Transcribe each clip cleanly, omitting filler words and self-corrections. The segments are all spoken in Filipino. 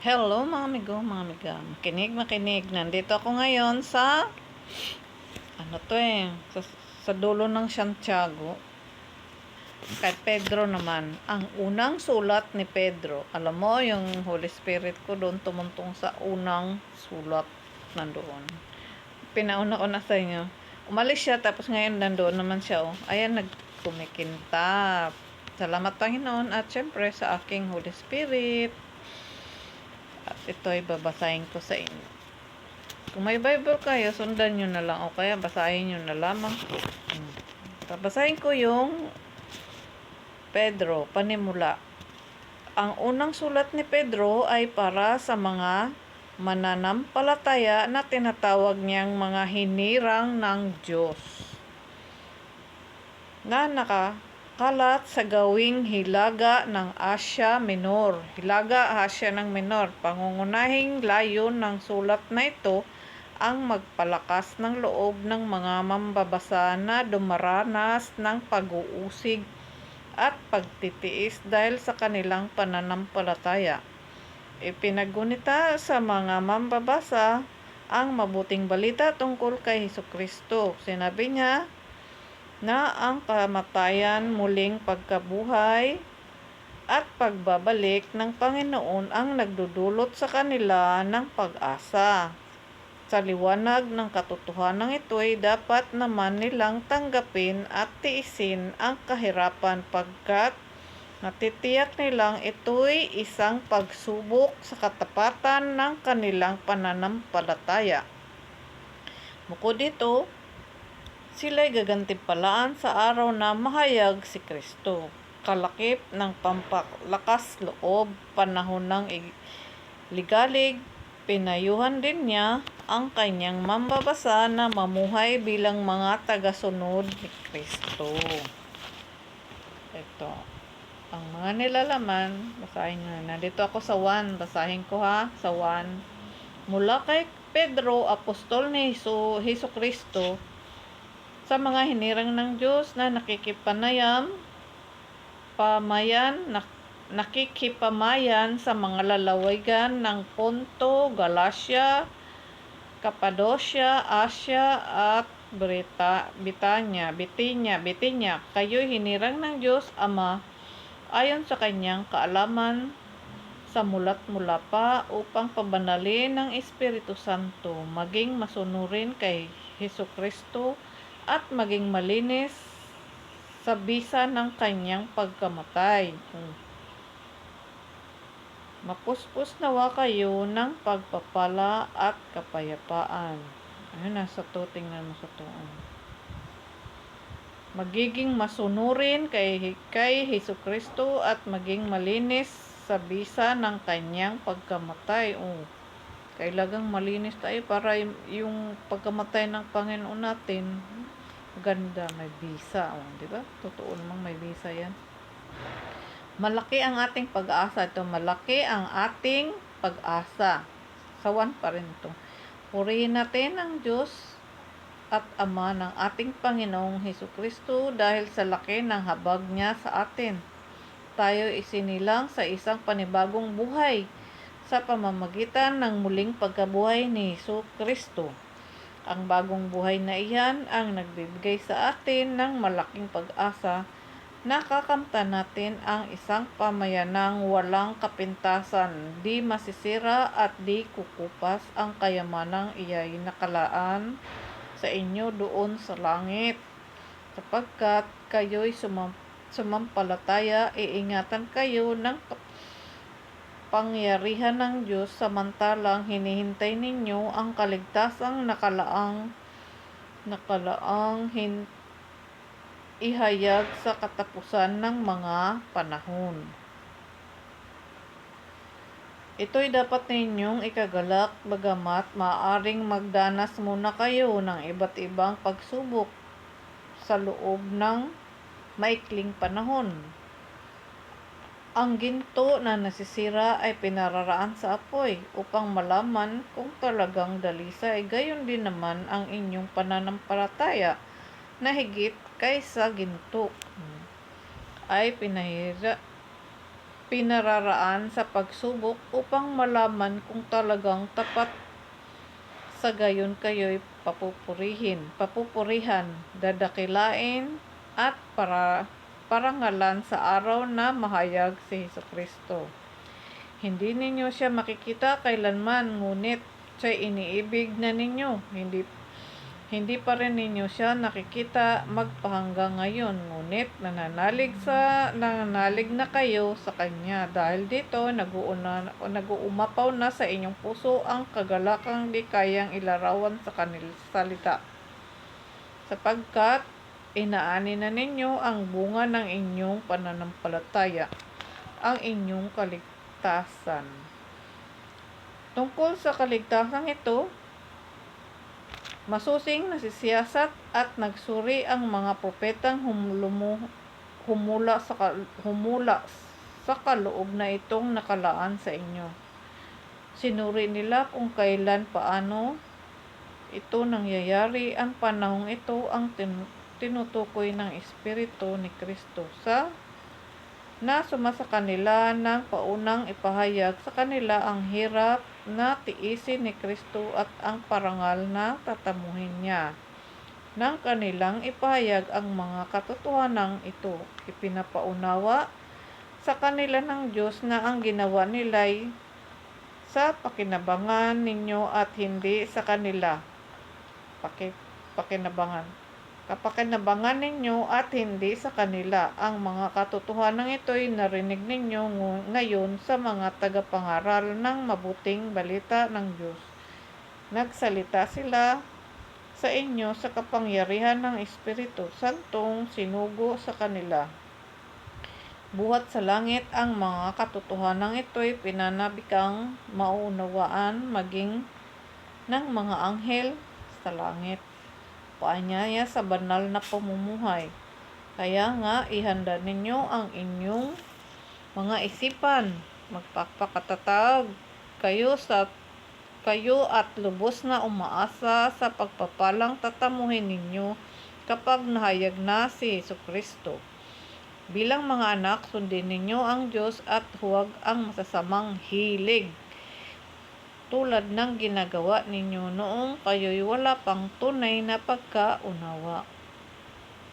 Hello mga amigo, mga amiga. Makinig. Nandito ako ngayon sa, sa dulo ng Santiago. Kay Pedro naman. Ang unang sulat ni Pedro. Alam mo, yung Holy Spirit ko doon tumuntong sa unang sulat nandoon. Pinauna ko na sa inyo. Umalis siya, tapos ngayon nandoon naman siya. Oh. Ayan, nagkumikintab. Salamat Panginoon at syempre sa aking Holy Spirit. At ito ay babasahin ko sa inyo. Kung may Bible kayo, sundan nyo na lang o kaya basahin nyo na lamang. Babasahin ko yung Pedro, panimula. Ang unang sulat ni Pedro ay para sa mga mananampalataya na tinatawag niyang mga hinirang ng Diyos na kalat sa gawing Hilaga ng Asya Minor. Hilaga Asya ng Minor. Pangungunahing layon ng sulat na ito ang magpalakas ng loob ng mga mambabasa na dumaranas ng pag-uusig at pagtitiis dahil sa kanilang pananampalataya. Ipinagunita sa mga mambabasa ang mabuting balita tungkol kay Hesukristo. Sinabi niya na ang kamatayan, muling pagkabuhay at pagbabalik ng Panginoon ang nagdudulot sa kanila ng pag-asa. Sa liwanag ng katotohanan ito ay dapat naman nilang tanggapin at tiisin ang kahirapan pagkat natitiyak nilang ito'y isang pagsubok sa katapatan ng kanilang pananampalataya. Bukod dito, sila'y gagantimpalaan sa araw na mahayag si Kristo. Kalakip ng pampalakas loob, panahon ng ligalig, pinayuhan din niya ang kanyang mambabasa na mamuhay bilang mga tagasunod ni Kristo. Ito. Ang mga nilalaman, basahin nyo. Nandito ako sa 1. Basahin ko ha, sa 1. Mula kay Pedro, apostol ni Hesukristo, sa mga hinirang ng Diyos na nakikipamayan sa mga lalawigan ng Ponto, Galacia, Cappadocia, Asia at Bitinya. Kayo'y hinirang ng Diyos Ama ayon sa kanyang kaalaman sa mulat-mula pa upang pabanalin ng Espiritu Santo, maging masunurin kay Hesukristo at maging malinis sa bisa ng kanyang pagkamatay. Mapuspos nawa kayo ng pagpapala at kapayapaan. Ayun, nasa 2, tingnan mo sa 2. Magiging masunurin kay Hesukristo at maging malinis sa bisa ng kanyang pagkamatay. Kailangang malinis tayo para yung pagkamatay ng Panginoon natin, ganda, may bisa. Di ba? Totoo namang may bisa yan. Malaki ang ating pag-asa. Ito, malaki ang ating pag-asa. Sa 1 pa rin ito. Purihin natin ang Diyos at Ama ng ating Panginoong Hesukristo dahil sa laki ng habag niya sa atin. Tayo isinilang sa isang panibagong buhay sa pamamagitan ng muling pagkabuhay ni Hesukristo. Ang bagong buhay na iyan ang nagbibigay sa atin ng malaking pag-asa. Nakakamtan natin ang isang pamayanang walang kapintasan, di masisira at di kukupas. Ang kayamanang iya'y nakalaan sa inyo doon sa langit. Sapagkat kayo'y sumampalataya, iingatan kayo ng pangyarihan ng Diyos samantalang hinihintay ninyo ang kaligtasang nakalaang ihayag sa katapusan ng mga panahon. Ito'y dapat ninyong ikagalak bagamat maaaring magdanas muna kayo ng iba't ibang pagsubok sa loob ng maikling panahon. Ang ginto na nasisira ay pinararaan sa apoy upang malaman kung talagang dalisay. Gayon din naman ang inyong pananampalataya na higit kaysa ginto ay pinararaan sa pagsubok upang malaman kung talagang tapat, sa gayon kayo'y papupurihan, dadakilain at parangalan sa araw na mahayag si Hesukristo. Hindi ninyo siya makikita kailanman, ngunit siya'y iniibig na ninyo. Hindi pa rin ninyo siya nakikita magpahanggang ngayon, ngunit nananalig na kayo sa Kanya. Dahil dito, nag-uumapaw na sa inyong puso ang kagalakang di kayang ilarawan sa kanilang salita. Sapagkat inaani na ninyo ang bunga ng inyong pananampalataya, ang inyong kaligtasan. Tungkol sa kaligtasan ito, masusing nasisiyasat at nagsuri ang mga propetang humula sa kaloob na itong nakalaan sa inyo. Sinuri nila kung kailan, paano ito nangyayari. Ang panahong ito ang tinutukoy ng Espiritu ni Kristo na sumasa kanila ng paunang ipahayag sa kanila ang hirap na tiisin ni Kristo at ang parangal na tatamuhin niya. Nang kanilang ipahayag ang mga katotohanang ito, ipinapaunawa sa kanila ng Diyos na ang ginawa nila'y sa pakinabangan ninyo at hindi sa kanila. Kapakinabangan ninyo at hindi sa kanila. Ang mga katotohanan ito'y narinig ninyo ngayon sa mga tagapangaral ng mabuting balita ng Diyos. Nagsalita sila sa inyo sa kapangyarihan ng Espiritu Santong sinugo sa kanila. Buhat sa langit, ang mga katotohanan ito'y pinanabikang maunawaan maging ng mga anghel sa langit. Paanyaya sa banal na pamumuhay. Kaya nga, ihanda ninyo ang inyong mga isipan. Magpapakatatag kayo at lubos na umaasa sa pagpapalang tatamuhin ninyo kapag nahayag na si Hesukristo. Bilang mga anak, sundin ninyo ang Diyos at huwag ang masasamang hilig, tulad ng ginagawa ninyo noong kayo'y wala pang tunay na pagkaunawa.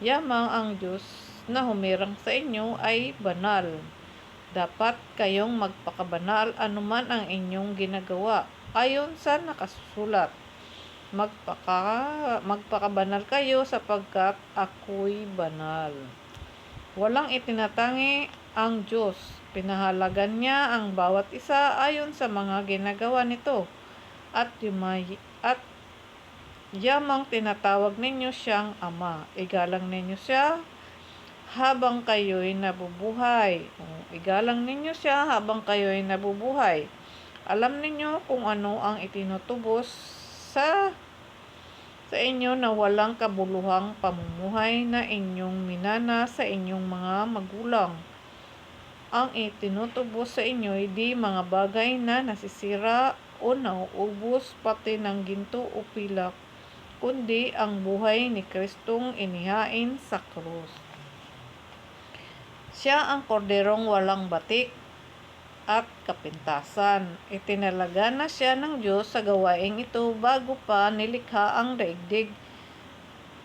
Yamang ang Diyos na humirang sa inyo ay banal. Dapat kayong magpakabanal anuman ang inyong ginagawa, ayon sa nakasusulat. Magpakabanal kayo sapagkat ako'y banal. Walang itinatangi ang Diyos. Pinahalagan niya ang bawat isa ayon sa mga ginagawa nito. At yamang tinatawag ninyo siyang Ama. Igalang ninyo siya habang kayo'y nabubuhay. Alam ninyo kung ano ang itinutubos sa inyo na walang kabuluhang pamumuhay na inyong minana sa inyong mga magulang. Ang itinutubos sa inyo di mga bagay na nasisira o nauubos pati ng ginto o pilak, kundi ang buhay ni Kristong inihain sa krus. Siya ang korderong walang batik at kapintasan. Itinalaga na siya ng Diyos sa gawaing ito bago pa nilikha ang daigdig.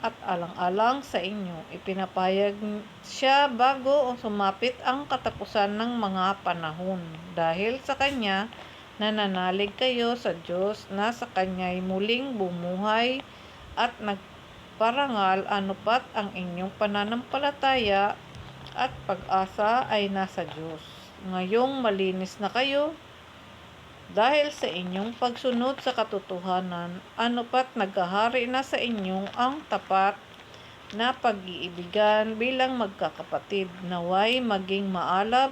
At alang-alang sa inyo, ipinapahayag siya bago sumapit ang katapusan ng mga panahon. Dahil sa Kanya, nananalig kayo sa Diyos na sa Kanya'y muling bumuhay at nagparangal anupat ang inyong pananampalataya at pag-asa ay nasa Diyos. Ngayong malinis na kayo dahil sa inyong pagsunod sa katotohanan, anupat naghahari na sa inyong ang tapat na pag-iibigan bilang magkakapatid. Naway maging maalab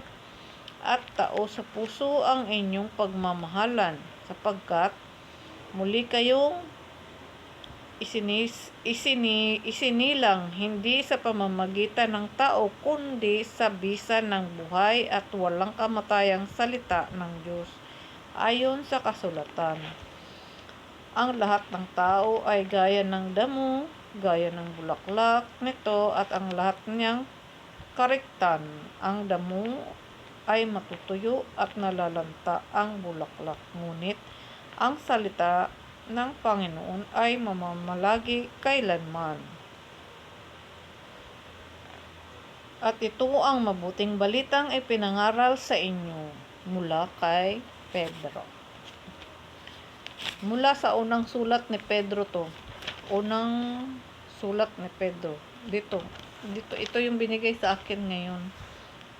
at tao sa puso ang inyong pagmamahalan, sapagkat muli kayong isinilang hindi sa pamamagitan ng tao kundi sa bisa ng buhay at walang kamatayang salita ng Diyos. Ayon sa kasulatan, ang lahat ng tao ay gaya ng damo, gaya ng bulaklak nito at ang lahat niyang kariktan. Ang damo ay matutuyo at nalalanta ang bulaklak. Ngunit ang salita ng Panginoon ay mamamalagi kailanman. At ito ang mabuting balitang ipinangaral sa inyo mula kay Pedro. Mula sa unang sulat ni Pedro to. Unang sulat ni Pedro. Dito, ito yung binigay sa akin ngayon.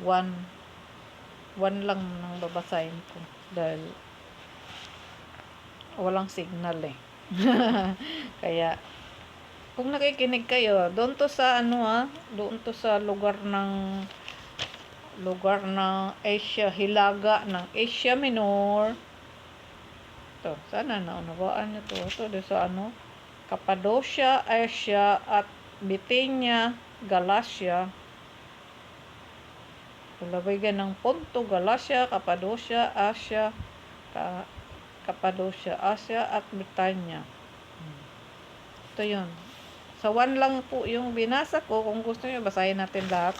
One lang nang babasahin ko. Dahil walang signal eh. Kaya, kung nakikinig kayo, doon to sa lugar ng Asia, hilaga ng Asia Minor. To, sana naunawaan nyo to. Ito sa Cappadocia, Asia at Bithynia, Galatia. Lalawigan ng Ponto, Galatia, Cappadocia, Asia, at Bithynia. Ito yun. Sa 1 lang po yung binasa ko. Kung gusto nyo, basahin natin lahat.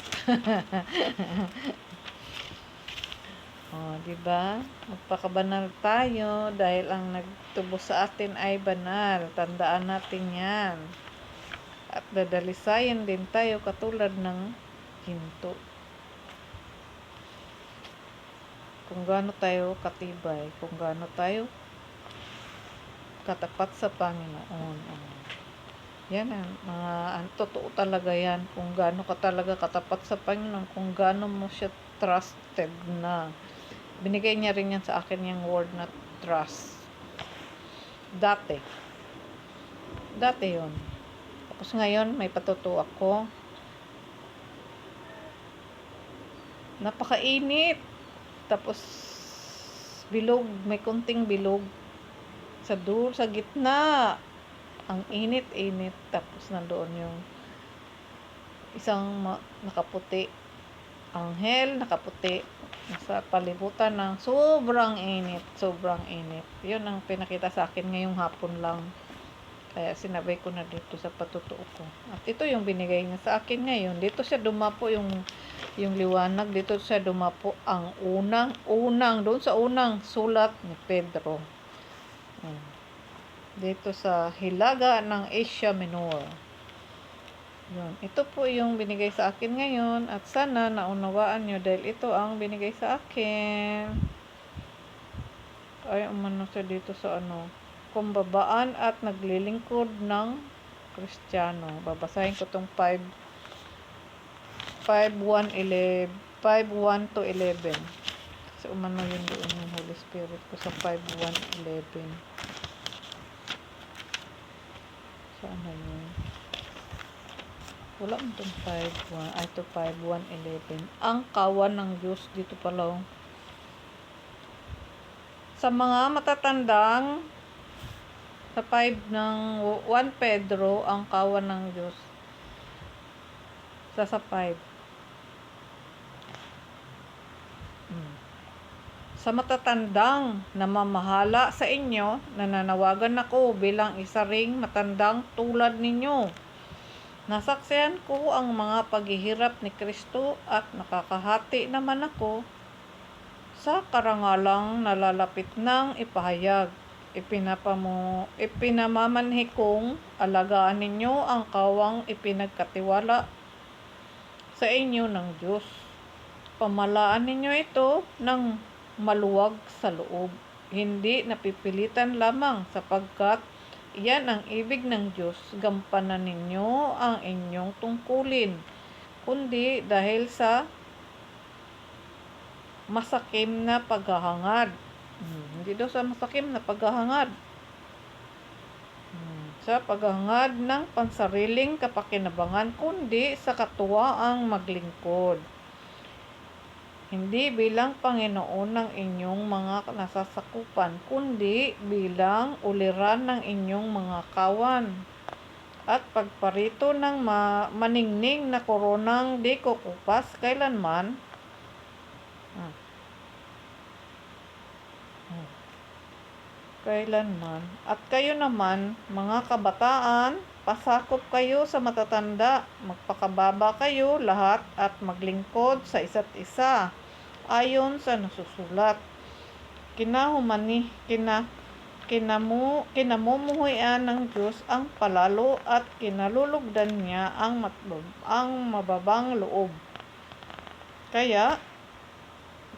Diba? Magpakabanal tayo dahil ang nagtubos sa atin ay banal. Tandaan natin yan. At dadalisayan din tayo katulad ng hinto. Kung gaano tayo katibay, kung gaano tayo katapat sa Panginoon. Yan totoo talaga yan. Kung gaano ka talaga katapat sa Panginoon, kung gaano mo siya trusted na. Binigay niya rin yan sa akin yung word na trust. Dati yun. Tapos ngayon, may patuto ako. Napakainit. Tapos, bilog. May kunting bilog. Sa gitna. Ang init. Tapos, nandoon yung isang nakaputi. Anghel, nakaputi. Nasa palibutan ng sobrang init. Yun ang pinakita sa akin ngayong hapon lang. Kaya sinabay ko na dito sa patutuo ko. At ito yung binigay niya sa akin ngayon. Dito siya dumapo yung liwanag. Dito siya dumapo ang doon sa unang sulat ni Pedro. Dito sa hilaga ng Asia Minor. Yun. Ito po yung binigay sa akin ngayon. At sana naunawaan nyo dahil ito ang binigay sa akin. Ay, umano siya dito sa kumbabaan at naglilingkod ng Kristiyano. Babasahin ko tong 5:1 to 11. Kasi umano yun doon yung Holy Spirit ko sa 5:1-11. Saan na yun? Wala mo itong 5:1. Ito 5:1-11. Ang kawan ng Diyos dito pala. Sa mga matatandang sa 1 Pedro, ang kawan ng Diyos. Sa 5. Sa matatandang namamahala sa inyo, nananawagan ako bilang isa ring matandang tulad ninyo. Nasaksihan ko ang mga paghihirap ni Kristo at nakakahati naman ako sa karangalang nalalapit ng ipahayag. Ipinamamanhi kong alagaan ninyo ang kawang ipinagkatiwala sa inyo ng Diyos. Pamalaan ninyo ito ng maluwag sa loob, hindi napipilitan lamang sapagkat iyan ang ibig ng Diyos. Gampanan ninyo ang inyong tungkulin, kundi dahil sa masakim na paghahangad. Hindi daw sa masakim na paghahangad. Sa paghahangad ng pansariling kapakinabangan, kundi sa katuwaang maglingkod. Hindi bilang Panginoon ng inyong mga nasasakupan, kundi bilang uliran ng inyong mga kawan. At pagparito ng maningning na koronang di kukupas kailanman. At kayo naman, mga kabataan, pasakop kayo sa matatanda, magpakababa kayo lahat at maglingkod sa isa't isa. ayon sa nasusulat. Kinamumuhian ng Diyos ang palalo at kinalulugdan niya ang mababang loob. Kaya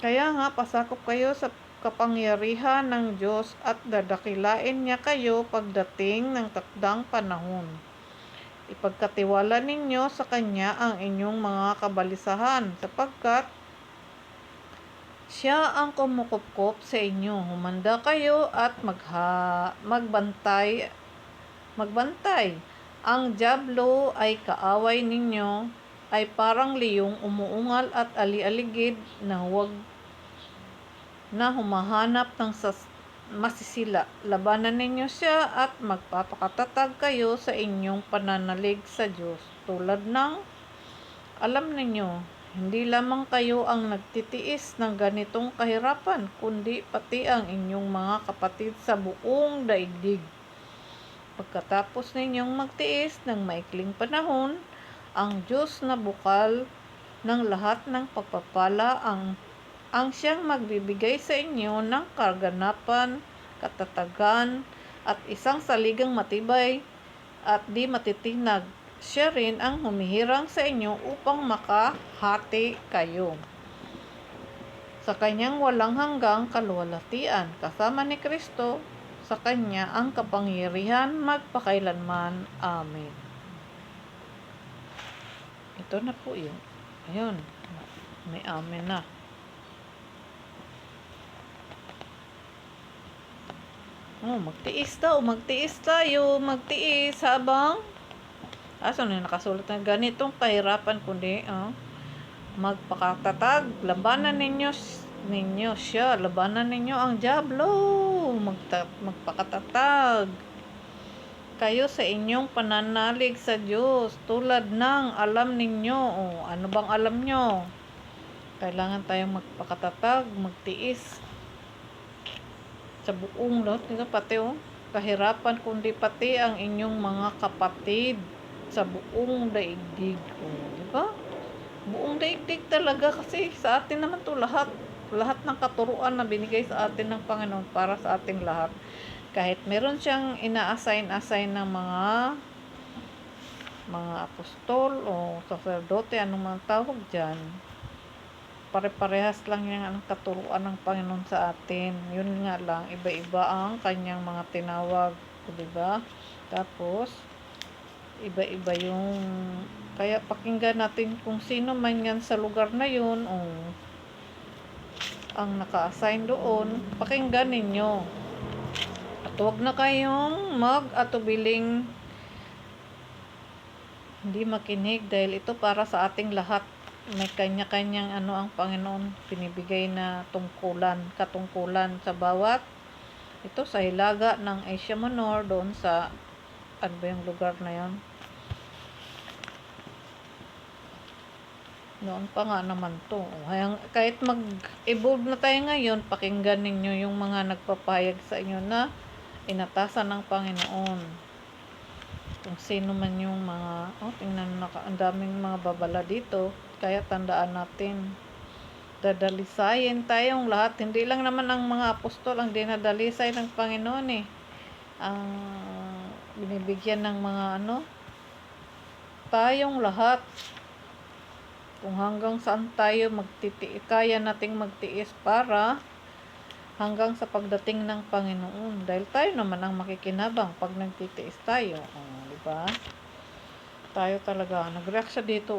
nga pasakop kayo sa kapangyarihan ng Diyos at dadakilain niya kayo pagdating ng takdang panahon. Ipagkatiwala ninyo sa Kanya ang inyong mga kabalisahan, sapagkat Siya ang kumukupkop sa inyo. Humanda kayo at magbantay. Ang dyablo ay kaaway ninyo, ay parang liyong umuungal at ali-aligid na humahanap ng masisila. Labanan ninyo siya at magpapakatatag kayo sa inyong pananalig sa Diyos. Tulad ng alam ninyo, hindi lamang kayo ang nagtitiis ng ganitong kahirapan, kundi pati ang inyong mga kapatid sa buong daigdig. Pagkatapos ninyong magtiis ng maikling panahon, ang Diyos na bukal ng lahat ng pagpapala ang siyang magbibigay sa inyo ng kaganapan, katatagan, at isang saligang matibay at di matitinag. Siya rin ang humihirang sa inyo upang makahati kayo sa kanyang walang hanggang kaluwalhatian. Kasama ni Kristo, sa kanya ang kapangyarihan magpakailanman. Amen. Ito na po yun. Ayun, may amen na. Magtiis tayo, habang nakasulat na ganitong kahirapan, kundi magpakatatag, labanan ninyo siya, labanan ninyo ang dyablo, magpakatatag kayo sa inyong pananalig sa Diyos, tulad ng alam ninyo. Ano bang alam nyo? Kailangan tayong magpakatatag, magtiis sa buong lahat, pati kahirapan, kundi pati ang inyong mga kapatid sa buong daigdig. Diba? Buong daigdig talaga, kasi sa atin naman to lahat ng katuruan na binigay sa atin ng Panginoon para sa ating lahat. Kahit meron siyang ina-assign ng mga apostol o sacerdote, anong mga tawag dyan, pare-parehas lang yan ang katuruan ng Panginoon sa atin. Yun nga lang, iba-iba ang kanyang mga tinawag, diba? Tapos iba-iba yung, kaya pakinggan natin kung sino man yan sa lugar na yun ang naka-assign doon. Pakinggan ninyo at huwag na kayong mag-atubiling hindi makinig, dahil ito para sa ating lahat. May kanya-kanyang ang Panginoon pinibigay na katungkulan sa bawat ito sa hilaga ng Asia Minor, doon sa ano ba yung lugar na yon, noon pa nga naman to. Kahit mag-evolve na tayo ngayon, pakinggan ninyo yung mga nagpapahayag sa inyo na inatasan ng Panginoon. Kung sino man yung mga tingnan, ang daming mga babala dito. Kaya tandaan natin, dadalisayin tayong lahat. Hindi lang naman ang mga apostol ang dinadalisay ng Panginoon ang binibigyan ng mga tayong lahat. Kung hanggang saan tayo kaya nating magtiis para hanggang sa pagdating ng Panginoon. Dahil tayo naman ang makikinabang pag nagtitiis tayo. Diba? Tayo talaga. Nag-react siya dito.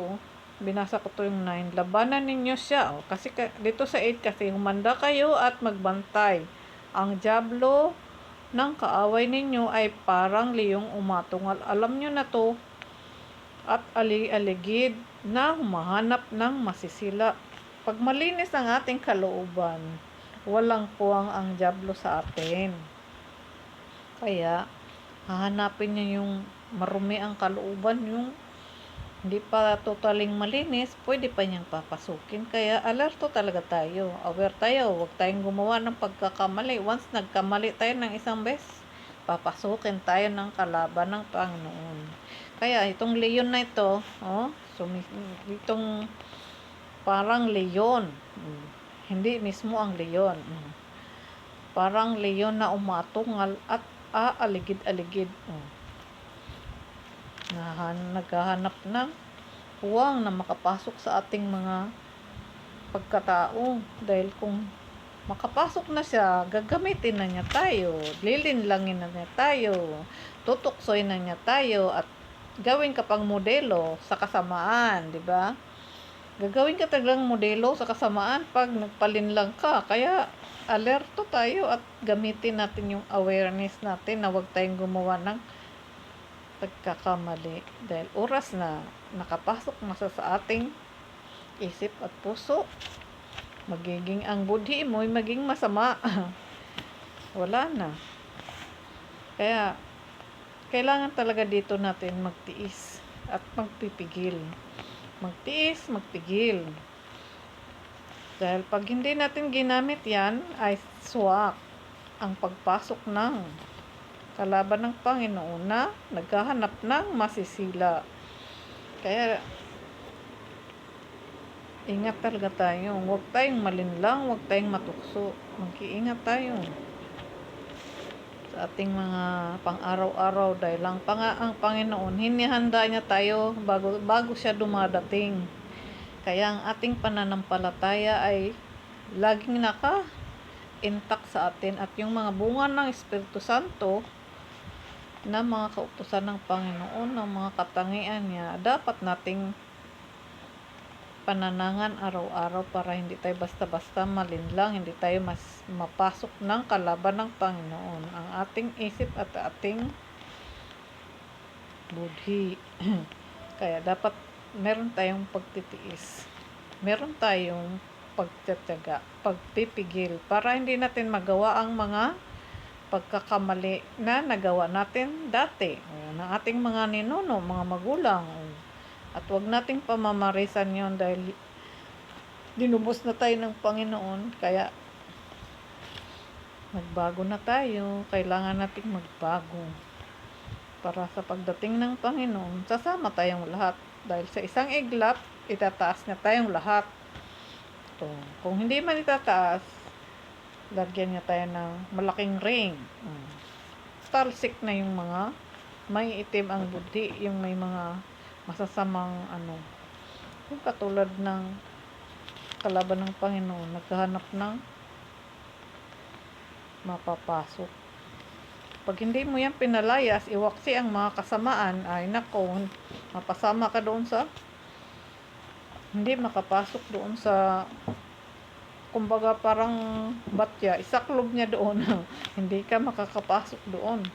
Binasa ko to yung 9. Labanan ninyo siya. Kasi dito sa 8 kasi, humanda kayo at magbantay. Ang dyablo ng kaaway ninyo ay parang liyong umatungal. Alam nyo na to. At aligid na humahanap ng masisila. Pag malinis ang ating kalooban, walang puwang ang dyablo sa atin. Kaya hahanapin niya yung marumi ang kalooban, yung hindi pa totaling malinis, pwede pa niyang papasukin. Kaya alerto talaga tayo, aware tayo, huwag tayong gumawa ng pagkakamali. Once nagkamali tayo ng isang beses, papasukin tayo ng kalaban ng Panginoon. Kaya itong leon na ito, itong parang leon, hindi mismo ang leon. Parang leon na umatungal at aaligid-aligid. Naghahanap ng puwang na makapasok sa ating mga pagkatao. Dahil kung makapasok na siya, gagamitin na niya tayo, lilinlangin na niya tayo, tutuksoy na niya tayo, at gawin ka pang modelo sa kasamaan, di ba? Gagawin ka talagang modelo sa kasamaan pag nagpalinlang ka. Kaya alerto tayo at gamitin natin yung awareness natin na huwag tayong gumawa ng pagkakamali. Dahil oras na nakapasok na sa ating isip at puso, magiging ang budhi mo ay maging masama. Wala na. Kaya kailangan talaga dito natin magtiis at magpipigil. Magtiis, magpigil. Dahil pag hindi natin ginamit yan, ay swak ang pagpasok ng kalaban ng Panginoon na naghahanap ng masisila. Kaya ingat talaga tayo. Huwag tayong malinlang, huwag tayong matukso. Mag-iingat tayo sa ating mga pang-araw-araw dahil ang Panginoon, hinihanda niya tayo bago siya dumadating. Kaya ang ating pananampalataya ay laging naka-intact sa atin at yung mga bunga ng Espiritu Santo na mga kautusan ng Panginoon, ng mga katangian niya, dapat nating pananangan araw-araw para hindi tayo basta-basta malinlang, hindi tayo mas mapasok ng kalaban ng Panginoon, ang ating isip at ating budhi. Kaya dapat meron tayong pagtitiis, meron tayong pagtitiyaga, pagpipigil para hindi natin magawa ang mga pagkakamali na nagawa natin dati ng ating mga ninuno, mga magulang. At wag nating pamamarisan yon dahil dinubos na tayo ng Panginoon. Kaya magbago na tayo. Kailangan nating magbago para sa pagdating ng Panginoon, sasama tayong lahat. Dahil sa isang iglap, itataas na tayong lahat. Kung hindi man itataas, lagyan niya tayo ng malaking ring. Talsik na yung mga may itim ang budhi, yung may mga masasamang yung katulad ng kalaban ng Panginoon, naghahanap ng mapapasok. Pag hindi mo yan pinalayas, iwaksi ang mga kasamaan, ay nako, mapasama ka doon sa hindi makapasok doon sa, kumbaga parang batya, isaklob niya doon. Hindi ka makakapasok doon.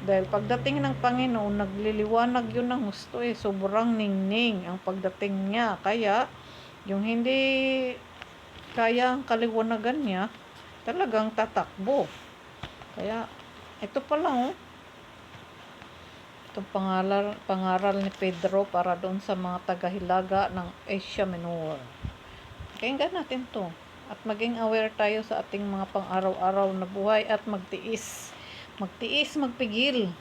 Dahil pagdating ng Panginoon, nagliliwanag yun ng gusto sobrang ningning ang pagdating niya. Kaya, yung hindi kaya ang kaliwanagan niya, talagang tatakbo. Kaya, ito pa lang itong pangaral ni Pedro para doon sa mga taga-Hilaga ng Asia Minor. Pakinggan natin to at maging aware tayo sa ating mga pang-araw-araw na buhay at magtiis, magpigil